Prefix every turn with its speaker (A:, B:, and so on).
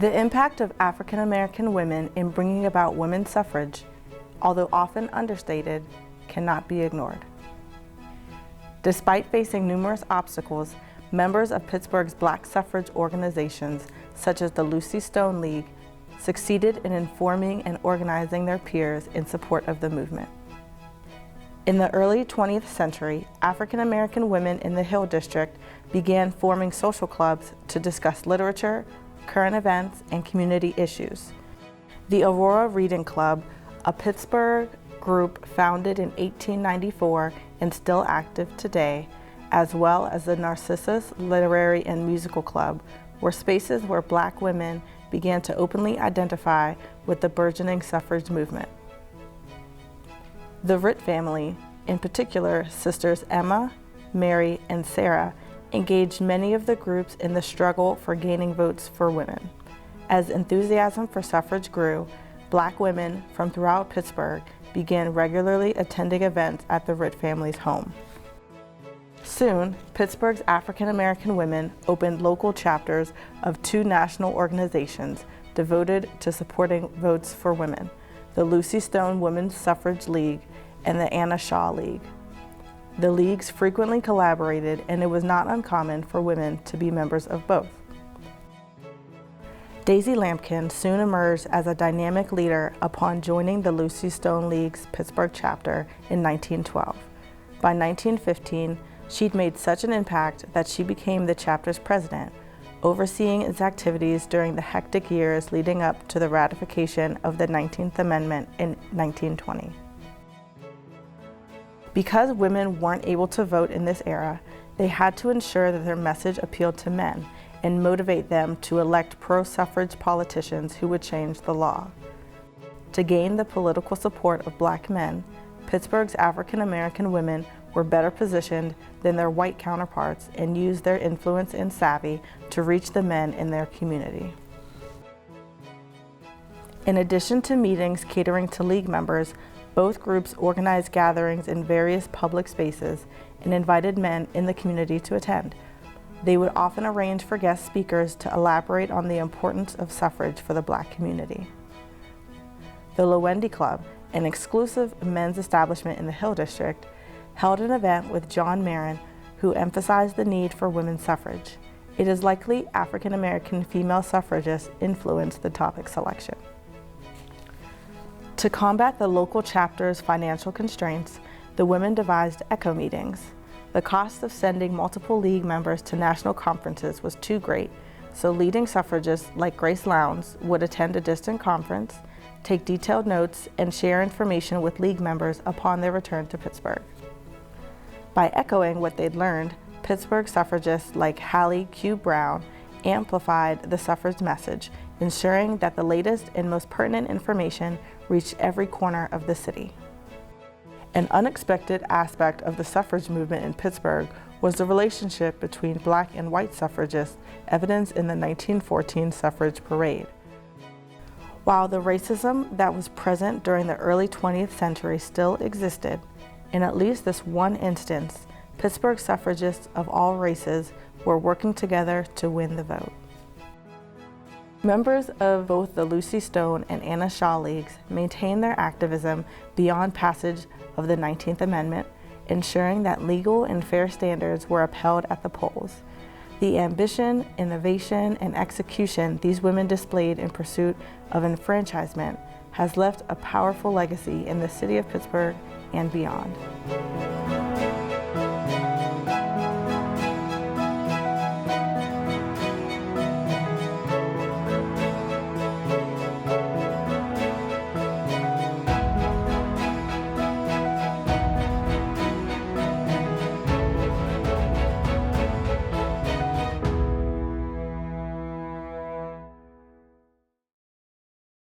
A: The impact of African American women in bringing about women's suffrage, although often understated, cannot be ignored. Despite facing numerous obstacles, members of Pittsburgh's black suffrage organizations, such as the Lucy Stone League, succeeded in informing and organizing their peers in support of the movement. In the early 20th century, African American women in the Hill District began forming social clubs to discuss literature, current events, and community issues. The Aurora Reading Club, a Pittsburgh group founded in 1894 and still active today, as well as the Narcissus Literary and Musical Club, were spaces where black women began to openly identify with the burgeoning suffrage movement. The Ritt family, in particular sisters Emma, Mary, and Sarah, engaged many of the groups in the struggle for gaining votes for women. As enthusiasm for suffrage grew, black women from throughout Pittsburgh began regularly attending events at the Ritt family's home. Soon, Pittsburgh's African American women opened local chapters of two national organizations devoted to supporting votes for women, the Lucy Stone Women's Suffrage League and the Anna Shaw League. The leagues frequently collaborated, and it was not uncommon for women to be members of both. Daisy Lampkin soon emerged as a dynamic leader upon joining the Lucy Stone League's Pittsburgh chapter in 1912. By 1915, she'd made such an impact that she became the chapter's president, overseeing its activities during the hectic years leading up to the ratification of the 19th Amendment in 1920. Because women weren't able to vote in this era, they had to ensure that their message appealed to men and motivate them to elect pro-suffrage politicians who would change the law. To gain the political support of black men, Pittsburgh's African American women were better positioned than their white counterparts and used their influence and savvy to reach the men in their community. In addition to meetings catering to league members, both groups organized gatherings in various public spaces and invited men in the community to attend. They would often arrange for guest speakers to elaborate on the importance of suffrage for the black community. The Lowendy Club, an exclusive men's establishment in the Hill District, held an event with John Marin, who emphasized the need for women's suffrage. It is likely African American female suffragists influenced the topic selection. To combat the local chapter's financial constraints, the women devised ECHO meetings. The cost of sending multiple league members to national conferences was too great, so leading suffragists like Grace Lowndes would attend a distant conference, take detailed notes, and share information with league members upon their return to Pittsburgh. By echoing what they'd learned, Pittsburgh suffragists like Hallie Q. Brown amplified the suffrage message, ensuring that the latest and most pertinent information reached every corner of the city. An unexpected aspect of the suffrage movement in Pittsburgh was the relationship between black and white suffragists, evidenced in the 1914 suffrage parade. While the racism that was present during the early 20th century still existed, in at least this one instance, Pittsburgh suffragists of all races were working together to win the vote. Members of both the Lucy Stone and Anna Shaw Leagues maintained their activism beyond passage of the 19th Amendment, ensuring that legal and fair standards were upheld at the polls. The ambition, innovation, and execution these women displayed in pursuit of enfranchisement has left a powerful legacy in the city of Pittsburgh and beyond.